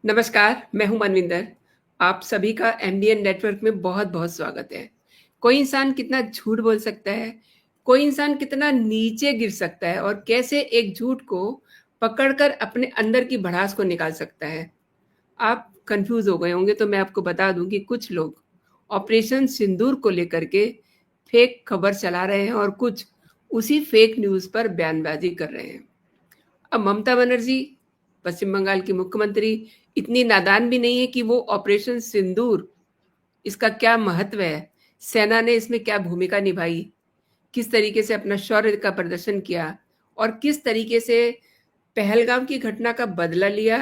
नमस्कार, मैं हूँ मनविंदर। आप सभी का एमबीएन नेटवर्क में बहुत-बहुत स्वागत है। कोई इंसान कितना झूठ बोल सकता है, कोई इंसान कितना नीचे गिर सकता है और कैसे एक झूठ को पकड़कर अपने अंदर की भड़ास को निकाल सकता है। आप कन्फ्यूज़ हो गए होंगे तो मैं आपको बता दूँ कि कुछ लोग ऑपरेशन सिंदूर को लेकर के फेक खबर चला रहे हैं और कुछ उसी फेक न्यूज़ पर बयानबाज़ी कर रहे हैं। अब ममता बनर्जी, पश्चिम बंगाल की मुख्यमंत्री, इतनी नादान भी नहीं है कि वो ऑपरेशन सिंदूर, इसका क्या महत्व है, सेना ने इसमें क्या भूमिका निभाई, किस तरीके से अपना शौर्य का प्रदर्शन किया और किस तरीके से पहलगाम की घटना का बदला लिया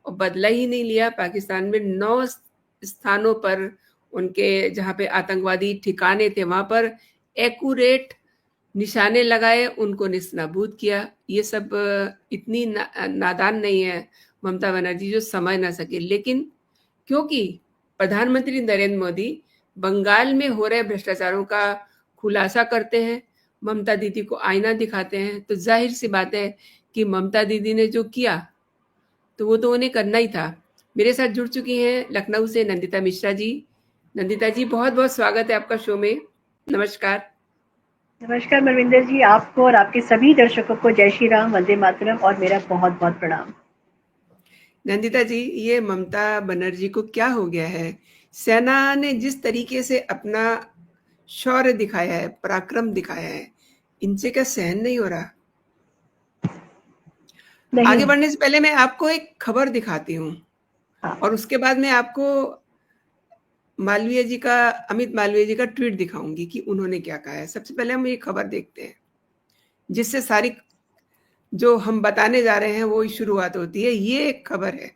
और बदला ही नहीं लिया, पाकिस्तान में 9 स्थानों पर उनके जहाँ पे आतंकवादी ठिकाने थे, वहाँ पर एक्यूरेट निशाने लगाए, उनको नेस्तनाबूद किया। ये सब इतनी नादान नहीं है ममता बनर्जी जो समझ ना सके। लेकिन क्योंकि प्रधानमंत्री नरेंद्र मोदी बंगाल में हो रहे भ्रष्टाचारों का खुलासा करते हैं, ममता दीदी को आईना दिखाते हैं, तो जाहिर सी बात है कि ममता दीदी ने जो किया तो वो तो उन्हें करना ही था। मेरे साथ जुड़ चुकी हैं लखनऊ से नंदिता मिश्रा जी। नंदिता जी, बहुत बहुत स्वागत है आपका शो में। नमस्कार। नमस्कार मनविंदर जी, आपको और आपके सभी दर्शकों को जय श्री राम, वंदे मातरम और मेरा बहुत बहुत प्रणाम। नंदिता जी, ये ममता बनर्जी को क्या हो गया है? सेना ने जिस तरीके से अपना शौर्य दिखाया है, पराक्रम दिखाया है, इनसे क्या सहन नहीं हो रहा? आगे नहीं। बढ़ने से पहले मैं आपको एक खबर दिखाती हूँ हाँ। और उसके बाद मैं आपको मालवीय जी का, अमित मालवीय जी का ट्वीट दिखाऊंगी कि उन्होंने क्या कहा है। सबसे पहले हम ये खबर देखते हैं, जिससे सारी जो हम बताने जा रहे हैं वो शुरुआत होती है। ये एक खबर है।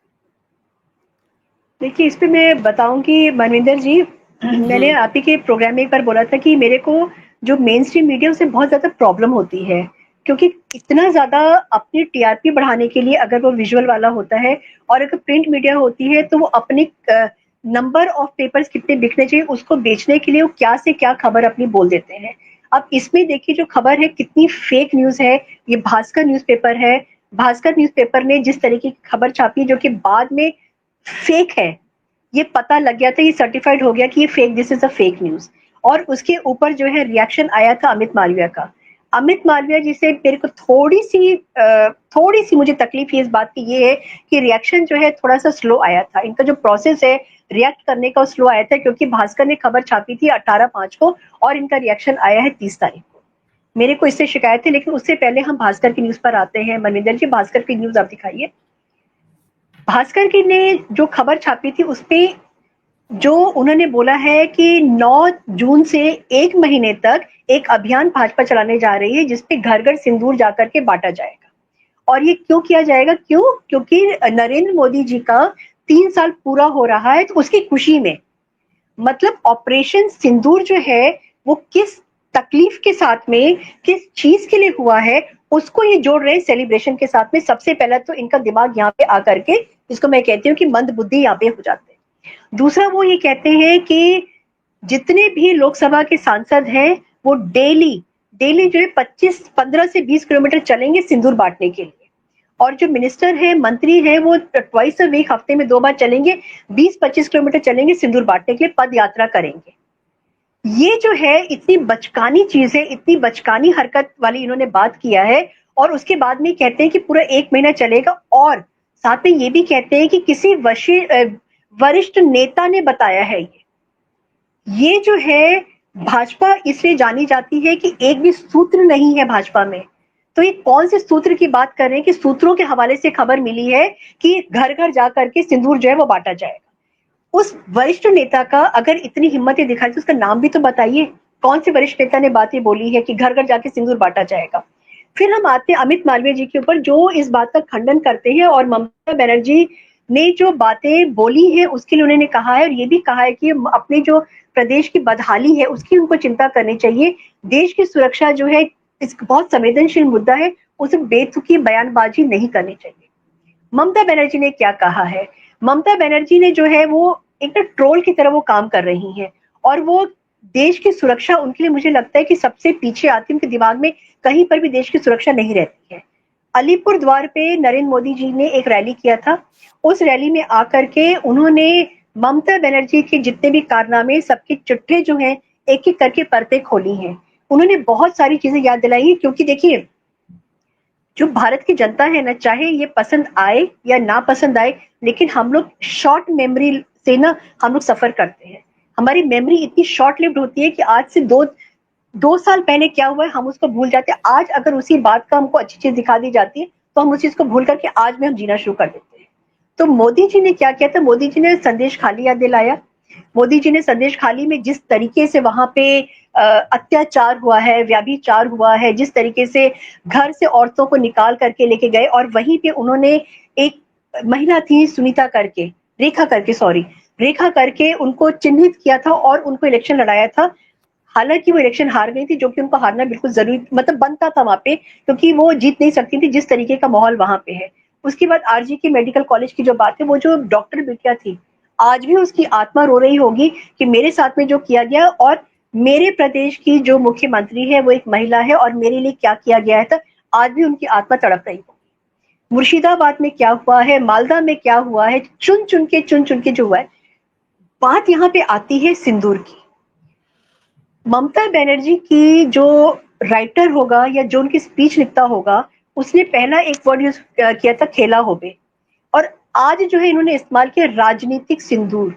देखिए, इस पे मैं बताऊंगी मनविंदर जी, मैंने हम्म। आप ही के प्रोग्राम में एक बार बोला था कि मेरे को जो मेन स्ट्रीम मीडिया उससे बहुत ज्यादा प्रॉब्लम होती है, क्योंकि इतना ज्यादा अपनी टीआरपी बढ़ाने के लिए अगर वो विजुअल वाला होता है और अगर प्रिंट मीडिया होती है तो वो अपने नंबर ऑफ पेपर्स कितने बिकने चाहिए उसको बेचने के लिए वो क्या से क्या खबर अपनी बोल देते हैं। अब इसमें देखिए जो खबर है कितनी फेक न्यूज है। ये भास्कर न्यूज़पेपर है। भास्कर न्यूज़पेपर ने जिस तरीके की खबर छापी है जो कि बाद में फेक है, ये पता लग गया था, ये सर्टिफाइड हो गया कि ये fake, this is a fake news. और उसके ऊपर जो है रिएक्शन आया था अमित मालविया का। अमित मालविया जी से मेरे को थोड़ी सी मुझे तकलीफ ये इस बात की ये है कि रिएक्शन जो है थोड़ा सा स्लो आया था, इनका जो प्रोसेस है रिएक्ट करने का स्लो आया था, क्योंकि भास्कर ने खबर छापी थी 18/5 को और इनका रिएक्शन आया है 30 तारीख को। मेरे को इससे शिकायत है, लेकिन उससे पहले हम भास्कर की न्यूज पर आते हैं। मनविंदर जी, भास्कर की न्यूज आप दिखाइए। भास्कर की ने जो खबर छापी थी उसमें जो उन्होंने बोला है कि 9 जून से 1 महीने तक एक अभियान भाजपा चलाने जा रही है जिसपे घर-घर सिंदूर जाकर के बाँटा जाएगा। और ये क्यों किया जाएगा? क्यों? क्योंकि नरेंद्र मोदी जी का 3 साल पूरा हो रहा है, तो उसकी खुशी में, मतलब ऑपरेशन सिंदूर जो है वो किस तकलीफ के साथ में, किस चीज के लिए हुआ है, उसको ये जोड़ रहे हैं सेलिब्रेशन के साथ में। सबसे पहला तो इनका दिमाग यहाँ पे आकर के, जिसको मैं कहती हूँ कि मंद बुद्धि यहाँ पे हो जाते हैं। दूसरा वो ये कहते हैं कि जितने भी लोकसभा के सांसद हैं वो डेली डेली जो है 15 से 20 किलोमीटर चलेंगे सिंदूर बांटने के लिए। और जो मिनिस्टर है, मंत्री है, वो ट्वाइस अ वीक, हफ्ते में 2 बार चलेंगे, 20-25 किलोमीटर चलेंगे सिंदूर बांटने के लिए, पद यात्रा करेंगे। ये जो है इतनी बचकानी चीज है, इतनी बचकानी हरकत वाली इन्होंने बात किया है। और उसके बाद में कहते हैं कि पूरा 1 महीना चलेगा, और साथ में ये भी कहते हैं कि किसी वरिष्ठ नेता ने बताया है। ये जो है भाजपा इसलिए जानी जाती है कि एक भी सूत्र नहीं है भाजपा में। तो ये कौन से सूत्र की बात कर रहे हैं कि सूत्रों के हवाले से खबर मिली है कि घर घर जाकर के सिंदूर जो है वो बांटा जाएगा। उस वरिष्ठ नेता का अगर इतनी हिम्मतें दिखाई तो उसका नाम भी तो बताइए। कौन से वरिष्ठ नेता ने बातें बोली है कि घर घर जाके सिंदूर बांटा जाएगा? फिर हम आते हैं अमित मालवीय जी के ऊपर, जो इस बात का खंडन करते हैं, और ममता बनर्जी ने जो बातें बोली है उसके लिए उन्होंने कहा है, और ये भी कहा है कि अपने जो प्रदेश की बदहाली है उसकी उनको चिंता करनी चाहिए। देश की सुरक्षा जो है इस बहुत संवेदनशील मुद्दा है, उसे बेतुकी बयानबाजी नहीं करनी चाहिए। ममता बनर्जी ने क्या कहा है? ममता बनर्जी ने जो है वो एक ट्रोल की तरह वो काम कर रही हैं, और वो देश की सुरक्षा उनके लिए, मुझे लगता है कि सबसे पीछे आती है। उनके दिमाग में कहीं पर भी देश की सुरक्षा नहीं रहती है। अलीपुर द्वार पे नरेंद्र मोदी जी ने एक रैली किया था। उस रैली में आकर के उन्होंने ममता बनर्जी के जितने भी कारनामे, सबकी चिट्ठी जो हैं एक एक करके परतें खोली हैं। उन्होंने बहुत सारी चीजें याद दिलाई, क्योंकि देखिए जो भारत की जनता है ना, चाहे ये पसंद आए या ना पसंद आए, लेकिन हम लोग शॉर्ट मेमोरी से ना हम लोग सफर करते हैं। हमारी मेमोरी इतनी शॉर्ट लिव्ड होती है कि आज से दो साल पहले क्या हुआ है हम उसको भूल जाते हैं। आज अगर उसी बात का हमको अच्छी चीज दिखा दी जाती है तो हम उस चीज को भूल करके आज में हम जीना शुरू कर देते हैं। तो मोदी जी ने क्या किया था, मोदी जी ने संदेश खाली याद दिलाया। मोदी जी ने संदेश खाली में जिस तरीके से वहां पे अत्याचार हुआ है, व्याभिचार हुआ है, जिस तरीके से घर से औरतों को निकाल करके लेके गए, और वहीं पे उन्होंने एक महिला थी सुनीता करके, रेखा करके उनको चिन्हित किया था और उनको इलेक्शन लड़ाया था। हालांकि वो इलेक्शन हार गई थी, जो कि उनको हारना बिल्कुल जरूरी मतलब बनता था वहां पे, क्योंकि वो जीत नहीं सकती थी जिस तरीके का माहौल वहां पे है। उसके बाद आरजी के मेडिकल कॉलेज की जो बात है, वो जो डॉक्टर बिटिया थी, आज भी उसकी आत्मा रो रही होगी कि मेरे साथ में जो किया गया, और मेरे प्रदेश की जो मुख्यमंत्री है वो एक महिला है और मेरे लिए क्या किया गया है, तो आज भी उनकी आत्मा तड़प रही होगी। मुर्शिदाबाद में क्या हुआ है, मालदा में क्या हुआ है, चुन चुन के जो हुआ है। बात यहाँ पे आती है सिंदूर की। ममता बनर्जी की जो राइटर होगा या जो उनकी स्पीच लिखता होगा, उसने पहला एक वर्ड यूज किया था, खेला होबे। और आज जो है इन्होंने इस्तेमाल किया राजनीतिक सिंदूर।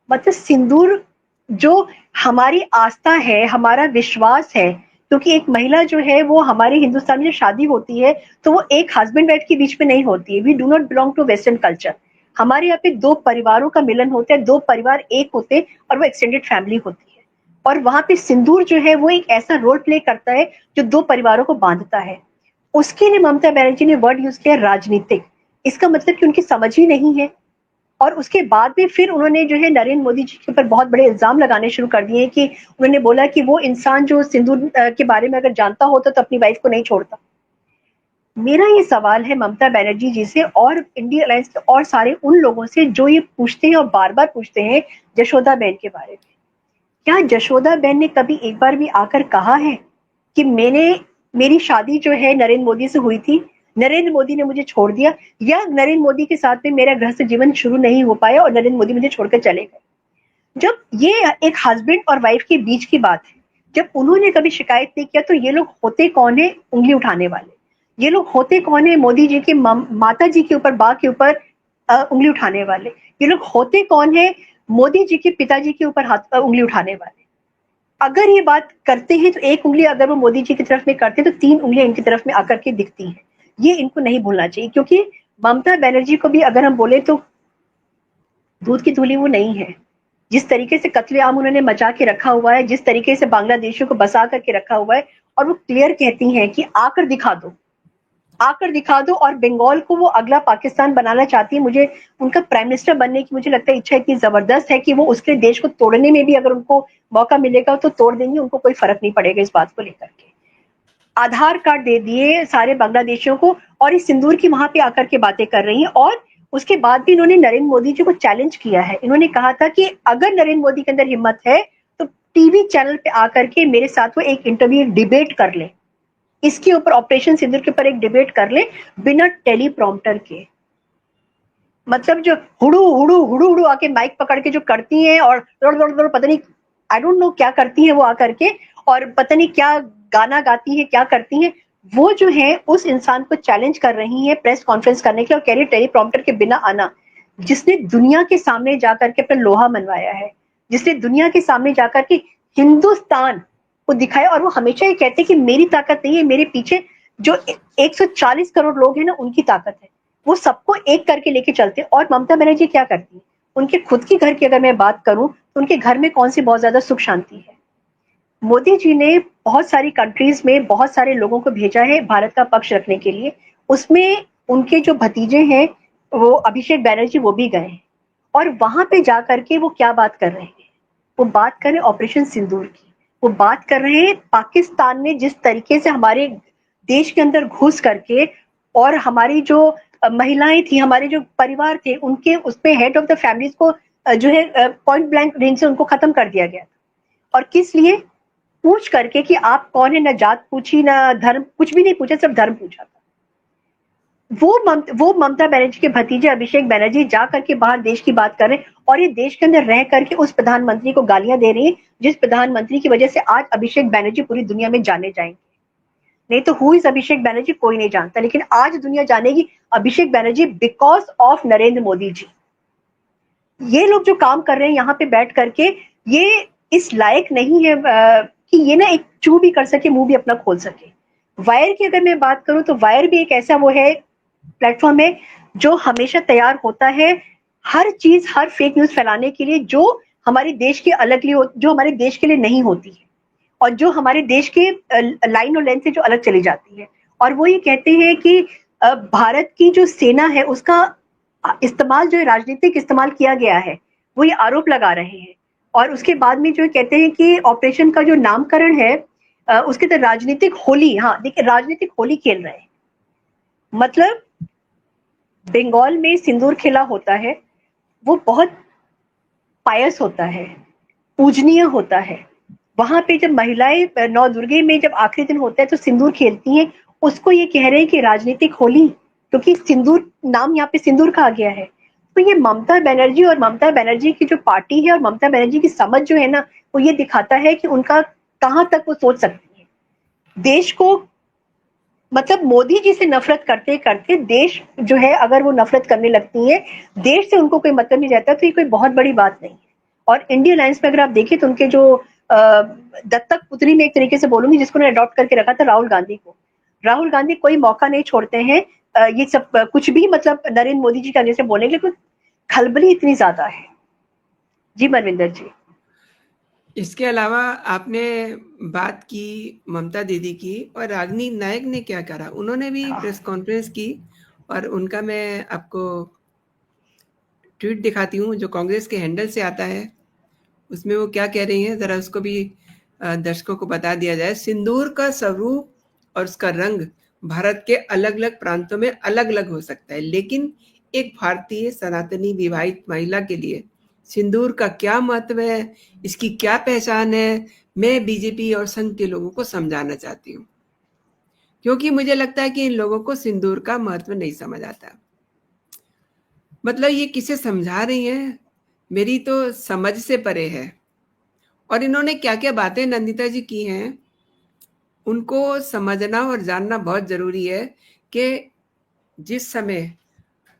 मतलब सिंदूर जो हमारी आस्था है, हमारा विश्वास है, क्योंकि एक महिला जो है वो हमारे हिंदुस्तान में जो शादी होती है तो वो एक हस्बैंड वाइफ के बीच में नहीं होती है। We do not belong to western culture. हमारे यहाँ पे दो परिवारों का मिलन होता है, दो परिवार एक होते हैं और वो एक्सटेंडेड फैमिली होती है। और वहां पे सिंदूर जो है वो एक ऐसा रोल प्ले करता है जो दो परिवारों को बांधता है। उसके लिए ममता बनर्जी ने वर्ड यूज किया राजनीतिक। इसका मतलब कि उनकी समझ ही नहीं है। और उसके बाद में फिर उन्होंने जो है नरेंद्र मोदी जी के ऊपर बहुत बड़े इल्जाम लगाने शुरू कर दिए कि उन्होंने बोला कि वो इंसान जो सिंदूर के बारे में अगर जानता होता तो अपनी वाइफ को नहीं छोड़ता। मेरा ये सवाल है ममता बनर्जी जी से और इंडिया अलायंस के और सारे उन लोगों से जो ये पूछते हैं और बार बार पूछते हैं यशोदा बहन के बारे में। क्या यशोदा बहन ने कभी एक बार भी आकर कहा है कि मेरी शादी जो है नरेंद्र मोदी से हुई थी, नरेंद्र मोदी ने मुझे छोड़ दिया, या नरेंद्र मोदी के साथ में मेरा गृहस्थ जीवन शुरू नहीं हो पाया और नरेंद्र मोदी मुझे छोड़कर चले गए? जब ये एक हस्बैंड और वाइफ के बीच की बात है, जब उन्होंने कभी शिकायत नहीं किया, तो ये लोग होते कौन है उंगली उठाने वाले? ये लोग होते कौन है मोदी जी के माता जी के ऊपर, बा के ऊपर उंगली उठाने वाले? ये लोग होते कौन है मोदी जी के पिताजी के ऊपर उंगली उठाने वाले? अगर ये बात करते हैं तो एक उंगली अगर वो मोदी जी की तरफ में करते हैं तो तीन उंगलियां इनकी तरफ में आकर के दिखती हैं। ये इनको नहीं भूलना चाहिए, क्योंकि ममता बनर्जी को भी अगर हम बोले तो दूध की धूली वो नहीं है। जिस तरीके से कत्लेआम उन्होंने मचा के रखा हुआ है, जिस तरीके से बांग्लादेशियों को बसा करके रखा हुआ है, और वो क्लियर कहती हैं कि आकर दिखा दो, आकर दिखा दो। और बंगाल को वो अगला पाकिस्तान बनाना चाहती है। मुझे उनका प्राइम मिनिस्टर बनने की मुझे लगता है इच्छा इतनी जबरदस्त है कि वो उसके देश को तोड़ने में भी अगर उनको मौका मिलेगा तो तोड़ देंगे, उनको कोई फर्क नहीं पड़ेगा इस बात को लेकर के। आधार कार्ड दे दिए सारे बांग्लादेशियों को, और इस सिंदूर की वहां पे आकर के बातें कर रही हैं। और उसके बाद भी इन्होंने नरेंद्र मोदी जी को चैलेंज किया है। इन्होंने कहा था कि अगर नरेंद्र मोदी के अंदर हिम्मत है तो टीवी चैनल पे आकर के मेरे साथ वो एक इंटरव्यू, डिबेट कर ले, इसके ऊपर, ऑपरेशन सिंदूर के ऊपर एक डिबेट कर ले बिना टेलीप्रॉम्प्टर के। मतलब जो हुड़ू हुड़ू हुड़ू हुड़ू आके माइक पकड़ के जो करती हैं और दौड़ दौड़ दौड़, पता नहीं आई डोंट नो क्या करती हैं वो आकर के, और पता नहीं क्या गाना गाती है, क्या करती हैं वो, जो है उस इंसान को चैलेंज कर रही है प्रेस कॉन्फ्रेंस करने के लिए, और कह रही टेलीप्रॉम्प्टर के बिना आना। जिसने दुनिया के सामने जाकर के अपना लोहा मनवाया है, जिसने दुनिया के सामने जाकर के हिंदुस्तान को दिखाया, और वो हमेशा ये कहते हैं कि मेरी ताकत नहीं है, मेरे पीछे जो 140 करोड़ लोग हैं ना उनकी ताकत है। वो सबको एक करके लेके चलते हैं। और ममता बनर्जी क्या करती है, उनके खुद के घर की अगर मैं बात करूं तो उनके घर में कौन सी बहुत ज्यादा सुख शांति है? मोदी जी ने बहुत सारी कंट्रीज में बहुत सारे लोगों को भेजा है भारत का पक्ष रखने के लिए। उसमें उनके जो भतीजे हैं वो अभिषेक बैनर्जी, वो भी गए हैं। और वहां पे जाकर के वो क्या बात कर रहे हैं? वो बात कर रहे हैं ऑपरेशन सिंदूर की। वो बात कर रहे हैं पाकिस्तान ने जिस तरीके से हमारे देश के अंदर घुस करके, और हमारी जो महिलाएं थी, हमारे जो परिवार थे, उनके उसपे हेड ऑफ द फैमिलीज को जो है पॉइंट ब्लैंक रेंज से उनको खत्म कर दिया गया। और किस लिए? पूछ करके कि आप कौन है, ना जात पूछी, ना धर्म, कुछ भी नहीं पूछा, सिर्फ धर्म पूछा था। वो ममता बनर्जी के भतीजे अभिषेक बनर्जी जा करके बाहर देश की बात कर रहे हैं, और ये देश के अंदर रह करके उस प्रधानमंत्री को गालियां दे रही है, जिस प्रधानमंत्री की वजह से आज अभिषेक बनर्जी पूरी दुनिया में जाने जाएंगे। नहीं तो हु इज अभिषेक बनर्जी कोई नहीं जानता, लेकिन आज दुनिया जानेगी अभिषेक बनर्जी बिकॉज ऑफ नरेंद्र मोदी जी। ये लोग जो काम कर रहे हैं यहाँ पे बैठ करके, ये इस लायक नहीं है कि ये ना एक चू भी कर सके, मुंह भी अपना खोल सके। वायर की अगर मैं बात करूं तो वायर भी एक ऐसा वो है प्लेटफॉर्म है जो हमेशा तैयार होता है हर चीज, हर फेक न्यूज फैलाने के लिए, जो हमारे देश के अलग लिए, जो हमारे देश के लिए नहीं होती है, और जो हमारे देश के लाइन और लेंथ से जो अलग चली जाती है। और वो ये कहते हैं कि भारत की जो सेना है उसका इस्तेमाल, जो राजनीतिक इस्तेमाल किया गया है, वो ये आरोप लगा रहे हैं। और उसके बाद में जो कहते हैं कि ऑपरेशन का जो नामकरण है उसके तो राजनीतिक होली, हाँ देखिए राजनीतिक होली खेल रहे हैं। मतलब बंगाल में सिंदूर खेला होता है, वो बहुत पायस होता है, पूजनीय होता है। वहां पे जब महिलाएं नौ दुर्गे में जब आखिरी दिन होता है तो सिंदूर खेलती हैं, उसको ये कह रहे हैं कि राजनीतिक होली, क्योंकि सिंदूर नाम यहाँ पे सिंदूर कहा गया है। तो ये ममता बनर्जी और ममता बनर्जी की जो पार्टी है और ममता बनर्जी की समझ जो है ना, वो ये दिखाता है कि उनका कहां तक वो सोच सकती है देश को। मतलब मोदी जी से नफरत करते करते देश जो है, अगर वो नफरत करने लगती है, देश से उनको कोई मतलब नहीं रहता, तो ये कोई बहुत बड़ी बात नहीं है। और इंडिया अलायंस में अगर आप देखें तो उनके जो दत्तक पुत्री में एक तरीके से बोलूंगी, जिसको उन्होंने अडॉप्ट करके रखा था राहुल गांधी को, राहुल गांधी कोई मौका नहीं छोड़ते हैं ये सब कुछ भी मतलब नरेंद्र मोदी जी का जैसे बोलने के लिए, खलबली इतनी ज्यादा है। जी मनविंदर जी। इसके अलावा आपने बात की ममता दीदी की, और रागिनी नायक ने क्या करा, उन्होंने भी प्रेस कॉन्फ्रेंस की, और उनका मैं आपको ट्वीट दिखाती हूँ जो कांग्रेस के हैंडल से आता है। उसमें वो क्या कह रही हैं, जरा उसको भी दर्शकों को बता दिया जाए। सिंदूर का स्वरूप और उसका रंग भारत के अलग अलग प्रांतों में अलग अलग हो सकता है, लेकिन एक भारतीय सनातनी विवाहित महिला के लिए सिंदूर का क्या महत्व है, इसकी क्या पहचान है, मैं बीजेपी और संघ के लोगों को समझाना चाहती हूँ, क्योंकि मुझे लगता है कि इन लोगों को सिंदूर का महत्व नहीं समझ आता। मतलब ये किसे समझा रही हैं, मेरी तो समझ से परे है। और इन्होंने क्या क्या बातें नंदिता जी की हैं, उनको समझना और जानना बहुत जरूरी है कि जिस समय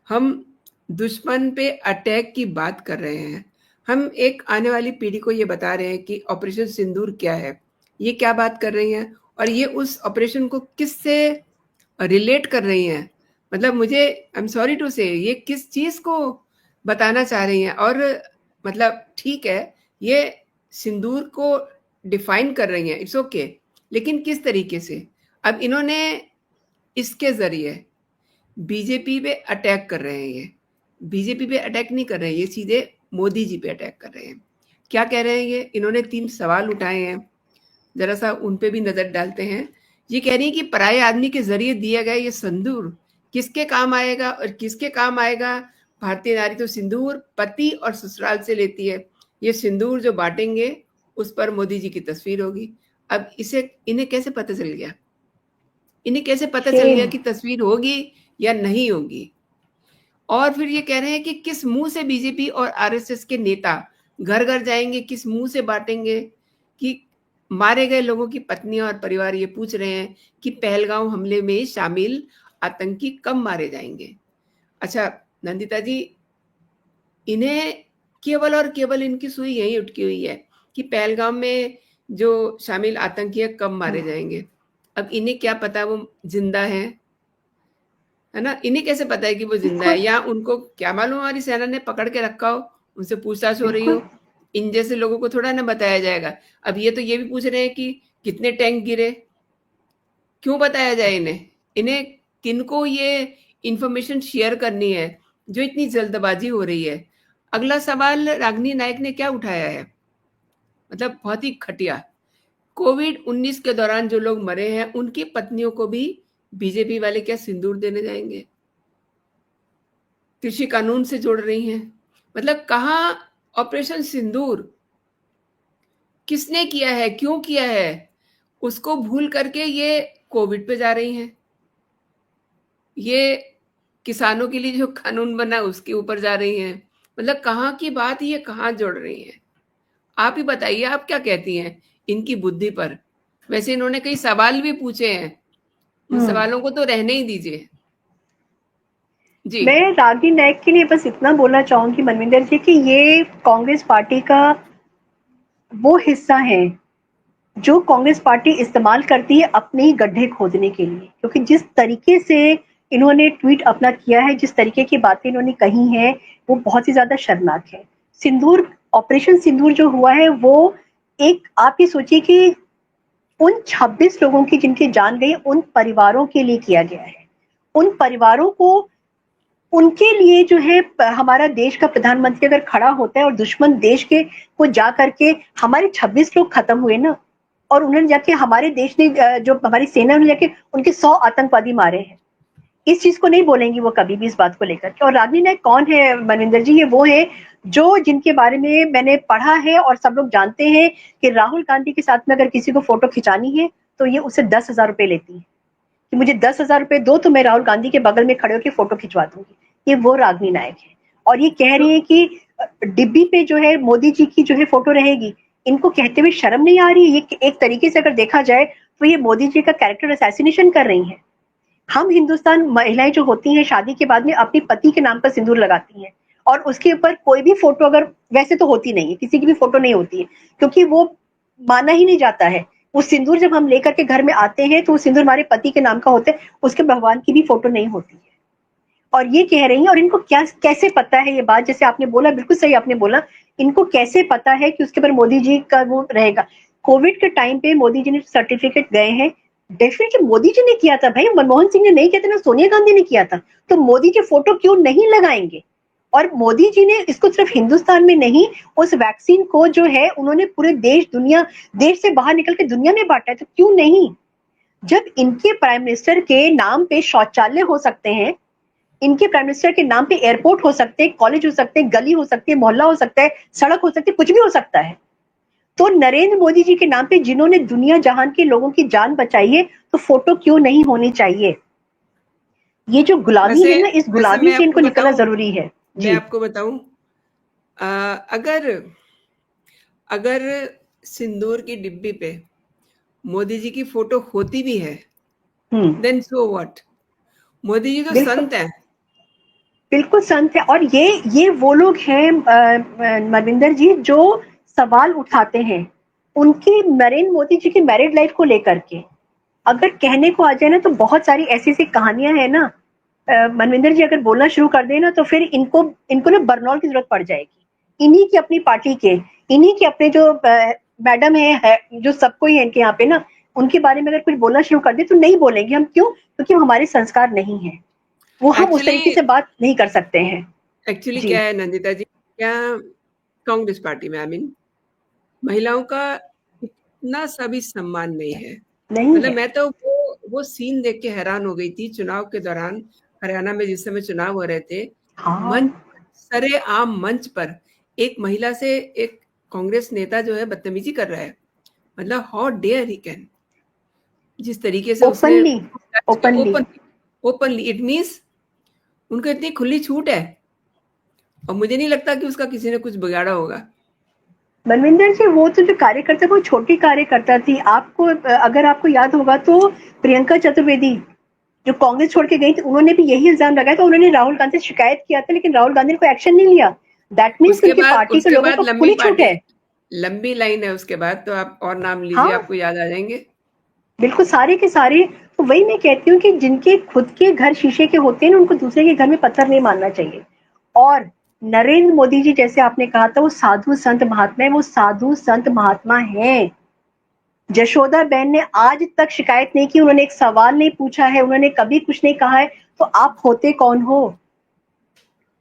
हम दुश्मन पे अटैक की बात कर रहे हैं, हम एक आने वाली पीढ़ी को ये बता रहे हैं कि ऑपरेशन सिंदूर क्या है, ये क्या बात कर रही हैं, और ये उस ऑपरेशन को किससे रिलेट कर रही हैं। मतलब मुझे, आई एम सॉरी टू से, ये किस चीज को बताना चाह रही हैं। और मतलब ठीक है, ये सिंदूर को डिफाइन कर रही हैं, इट्स ओके, लेकिन किस तरीके से। अब इन्होंने इसके जरिए बीजेपी पे अटैक कर रहे हैं, ये बीजेपी पे अटैक नहीं कर रहे हैं, ये सीधे मोदी जी पे अटैक कर रहे हैं। क्या कह रहे हैं ये, इन्होंने 3 सवाल उठाए हैं, जरा सा उन पे भी नजर डालते हैं। ये कह रही है कि पराये आदमी के जरिए दिया गया ये सिंदूर किसके काम आएगा, और किसके काम आएगा। भारतीय नारी तो सिंदूर पति और ससुराल से लेती है, ये सिंदूर जो बांटेंगे उस पर मोदी जी की तस्वीर होगी। अब इसे इन्हें कैसे पता चल गया, इन्हें कैसे पता चल गया सेम। कि तस्वीर होगी या नहीं होगी। और फिर ये कह रहे हैं कि किस मुंह से बीजेपी और आरएसएस के नेता घर घर जाएंगे, किस मुंह से बांटेंगे, कि मारे गए लोगों की पत्नियां और परिवार ये पूछ रहे हैं कि पहलगांव हमले में शामिल आतंकी कब मारे जाएंगे। अच्छा नंदिता जी, इन्हें केवल और केवल इनकी सुई यही उठकी हुई है कि पहलगाम में जो शामिल आतंकी है कब मारे जाएंगे। अब इन्हें क्या पता वो जिंदा है ना, इन्हें कैसे पता है कि वो जिंदा है, बिल्कुल। या उनको क्या मालूम हमारी सेना ने पकड़ के रखा हो, उनसे पूछताछ हो रही हो। बिल्कुल। इन जैसे लोगों को थोड़ा ना बताया जाएगा। अब ये तो ये भी पूछ रहे हैं कि कितने टैंक गिरे, क्यों बताया जाए इन्हें, इन्हें किनको ये इंफॉर्मेशन शेयर करनी है जो इतनी जल्दबाजी हो रही है। अगला सवाल रागिनी नायक ने क्या उठाया है, मतलब बहुत ही घटिया। कोविड-19 के दौरान जो लोग मरे हैं उनकी पत्नियों को भी बीजेपी वाले क्या सिंदूर देने जाएंगे, कृषि कानून से जोड़ रही हैं। मतलब कहाँ ऑपरेशन सिंदूर किसने किया है, क्यों किया है, उसको भूल करके ये कोविड पे जा रही हैं। ये किसानों के लिए जो कानून बना उसके ऊपर जा रही हैं। मतलब कहाँ की बात ये कहाँ जोड़ रही हैं? आप ही बताइए, आप क्या कहती हैं इनकी बुद्धि पर? वैसे इन्होंने कई सवाल भी पूछे हैं, उन सवालों को तो रहने ही दीजिए। जी। मैं रागिनी नायक के लिए बस इतना बोलना चाहूंगी मनविंदर जी कि ये कांग्रेस पार्टी का वो हिस्सा है जो कांग्रेस पार्टी इस्तेमाल करती है अपने ही गड्ढे खोदने के लिए, क्योंकि जिस तरीके से इन्होंने ट्वीट अपना किया है, जिस तरीके की बातें इन्होंने कही हैं, वो बहुत ही ज्यादा शर्मनाक है। सिंदूर, ऑपरेशन सिंदूर जो हुआ है वो एक, आप ये सोचिए कि उन 26 लोगों की जिनकी जान गई, उन परिवारों के लिए किया गया है। उन परिवारों को, उनके लिए जो है हमारा देश का प्रधानमंत्री अगर खड़ा होता है और दुश्मन देश के को जा करके, हमारे 26 लोग खत्म हुए ना, और उन्होंने जाके हमारे देश ने जो हमारी सेना ने जाके उनके 100 आतंकवादी मारे हैं। इस चीज को नहीं बोलेंगी वो कभी भी इस बात को लेकर के। और रागिनी नायक कौन है मनविंदर जी? ये वो है जो, जिनके बारे में मैंने पढ़ा है और सब लोग जानते हैं कि राहुल गांधी के साथ में अगर किसी को फोटो खिंचानी है तो ये उससे 10,000 रुपए लेती है कि मुझे 10,000 रुपए दो तो मैं राहुल गांधी के बगल में खड़े होकर फोटो खिंचवा दूंगी। ये वो रागिनी नायक है। और ये कह रही है कि डिब्बी पे जो है मोदी जी की जो है फोटो रहेगी। इनको कहते हुए शर्म नहीं आ रही? ये एक तरीके से अगर देखा जाए तो ये मोदी जी का कैरेक्टर असैसिनेशन कर रही हैं। हम हिंदुस्तान महिलाएं जो होती हैं शादी के बाद में अपने पति के नाम पर सिंदूर लगाती हैं, और उसके ऊपर कोई भी फोटो, अगर वैसे तो होती नहीं है, किसी की भी फोटो नहीं होती है, क्योंकि वो माना ही नहीं जाता है। वो सिंदूर जब हम लेकर के घर में आते हैं तो वो सिंदूर हमारे पति के नाम का होता है, उसके भगवान की भी फोटो नहीं होती है। और ये कह रही है, और इनको क्या कैसे पता है ये बात? जैसे आपने बोला, बिल्कुल सही आपने बोला, इनको कैसे पता है कि उसके ऊपर मोदी जी का वो रहेगा? कोविड के टाइम पे मोदी जी ने सर्टिफिकेट गए हैं, डेफिनेटली मोदी जी ने किया था भाई, मनमोहन सिंह ने नहीं किया था, ना सोनिया गांधी ने किया था। तो मोदी जी फोटो क्यों नहीं लगाएंगे? और मोदी जी ने इसको सिर्फ हिंदुस्तान में नहीं, उस वैक्सीन को जो है उन्होंने पूरे देश, दुनिया, देश से बाहर निकल के दुनिया में बांटा है, तो क्यों नहीं? जब इनके प्राइम मिनिस्टर के नाम पे शौचालय हो सकते हैं, इनके प्राइम मिनिस्टर के नाम पे एयरपोर्ट हो सकते हैं, कॉलेज हो सकते हैं, गली हो सकती है, मोहल्ला हो सकता है, सड़क हो सकती है, कुछ भी हो सकता है, तो नरेंद्र मोदी जी के नाम पे जिन्होंने दुनिया जहान के लोगों की जान बचाई है, तो फोटो क्यों नहीं होनी चाहिए? ये जो गुलामी वैसे है ना, इस वैसे गुलामी मैं से इनको आपको निकलना बताऊं जरूरी है। मैं जी। आपको बताऊं अगर अगर सिंदूर की डिब्बी पे मोदी जी की फोटो होती भी है, hmm. Then so what? Modi ji तो बिल्कुल, संत हैं। बिल्कुल संत है। और ये वो लोग हैं मनविंदर जी, जो सवाल उठाते हैं उनकी, नरेंद्र मोदी जी की मैरिड लाइफ को लेकर के। अगर कहने को आ जाए ना तो बहुत सारी ऐसी ऐसी कहानियां हैं ना, मनविंदर जी अगर बोलना शुरू कर देना तो फिर इनको इनको ना बरनौल की जरूरत पड़ जाएगी। इन्हीं की अपनी पार्टी के, इन्हीं के अपने जो मैडम है, जो सबको ही है इनके यहाँ पे ना, उनके बारे में अगर कुछ बोलना शुरू कर दे तो नहीं बोलेंगे हम। क्यों? क्योंकि हमारे संस्कार नहीं है, वो हम उस एक्चुअली तरीके से बात नहीं कर सकते हैं। एक्चुअली जी। क्या है नंदिता जी, क्या कांग्रेस पार्टी में महिलाओं का इतना सा भी सम्मान नहीं है। नहीं मतलब है। मैं तो वो सीन देख के हैरान हो गई थी चुनाव के दौरान, हरियाणा में जिस समय चुनाव हो रहे थे। हाँ। मंच सरेआम मंच पर एक महिला से एक कांग्रेस नेता जो है बदतमीजी कर रहा है। मतलब हाउ डेयर ही कैन, जिस तरीके से उसने openly, openly. Open openly, it means उनको इतनी खुली छूट है, और मुझे नहीं लगता कि उसका किसी ने कुछ बिगाड़ा होगा। मनविंदर जी, वो तो जो कार्यकर्ता, वो छोटी कार्यकर्ता थी। आपको अगर आपको याद होगा तो प्रियंका चतुर्वेदी जो कांग्रेस छोड़ के गई थी, उन्होंने भी यही इल्जाम लगाया था। उन्होंने राहुल गांधी से शिकायत किया था, लेकिन राहुल गांधी ने कोई एक्शन नहीं लिया। दैट मीन्स उसके उनकी बाद पार्टी के उसके लोगों बाद को लंबी खुली छूट पार्टी, है। लंबी लाइन है उसके बाद, तो आप और नाम लीजिए, हाँ, आपको याद आ जाएंगे। बिल्कुल सारे के सारे। तो वही मैं कहती हूँ कि जिनके खुद के घर शीशे के होते हैं ना, उनको दूसरे के घर में पत्थर नहीं मारना चाहिए। और नरेंद्र मोदी जी, जैसे आपने कहा था, वो साधु संत महात्मा है, वो साधु संत महात्मा हैं। जशोदा बहन ने आज तक शिकायत नहीं की, उन्होंने एक सवाल नहीं पूछा है, उन्होंने कभी कुछ नहीं कहा है। तो आप होते कौन हो?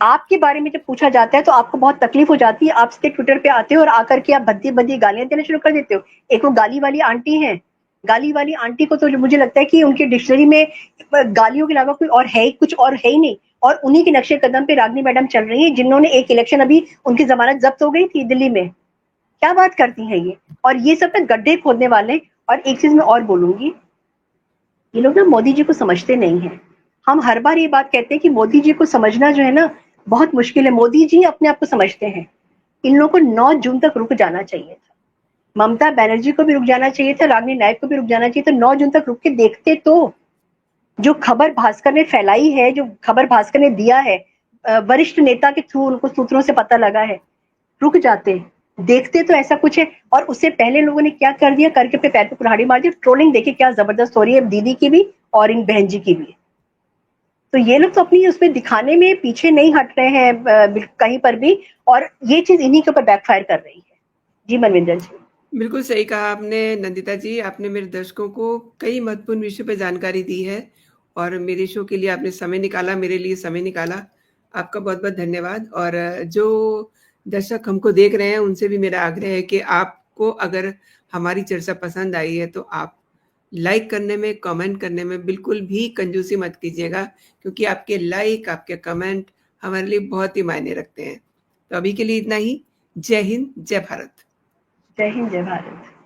आपके बारे में जब पूछा जाता है तो आपको बहुत तकलीफ हो जाती है। आप सीधे ट्विटर पे आते हो और आकर के आप भद्दी भद्दी गालियां देना शुरू कर देते हो। एक वो गाली वाली आंटी है, गाली वाली आंटी को तो मुझे लगता है कि उनकी डिक्शनरी में गालियों के अलावा कोई और है, कुछ और है ही नहीं। और उन्हीं के नक्शे कदम पे रागिनी मैडम चल रही है, जिन्होंने एक इलेक्शन, अभी उनकी जमानत जब्त हो गई थी दिल्ली में। क्या बात करती हैं ये? और ये सब ना गड्ढे खोदने वाले। और एक चीज मैं और बोलूंगी, ये लोग ना मोदी जी को समझते नहीं है। हम हर बार ये बात कहते हैं कि मोदी जी को समझना जो है ना बहुत मुश्किल है। मोदी जी अपने आप को समझते हैं। इन लोगों को 9 जून तक रुक जाना चाहिए था। ममता बनर्जी को भी रुक जाना चाहिए था, रागिनी नायक को भी रुक जाना चाहिए था। 9 जून तक रुक के देखते तो जो खबर भास्कर ने फैलाई है, जो खबर भास्कर ने दिया है, वरिष्ठ नेता के थ्रू उनको सूत्रों से पता लगा है, रुक जाते, देखते तो ऐसा कुछ है। और उससे पहले लोगों ने क्या कर दिया, करके अपने पैर पे कुल्हाड़ी मार दी। ट्रोलिंग देखिए क्या जबरदस्त हो रही है दीदी की भी और इन बहन जी की भी। तो ये लोग तो अपनी उसमें दिखाने में पीछे नहीं हट रहे हैं कहीं पर भी, और ये चीज इन्हीं के ऊपर बैकफायर कर रही है। जी मनविंदर जी। बिल्कुल सही कहा आपने नंदिता जी। आपने मेरे दर्शकों को कई महत्वपूर्ण विषयों पे जानकारी दी है और मेरे शो के लिए आपने समय निकाला, मेरे लिए समय निकाला। आपका बहुत-बहुत धन्यवाद। और जो दर्शक हमको देख रहे हैं उनसे भी मेरा आग्रह है कि आपको अगर हमारी चर्चा पसंद आई है तो आप लाइक करने में, कमेंट करने में बिल्कुल भी कंजूसी मत कीजिएगा, क्योंकि आपके लाइक, आपके कमेंट हमारे लिए बहुत ही मायने रखते हैं। तो अभी के लिए इतना ही। जय हिंद, जय भारत। जय हिंद, जय भारत।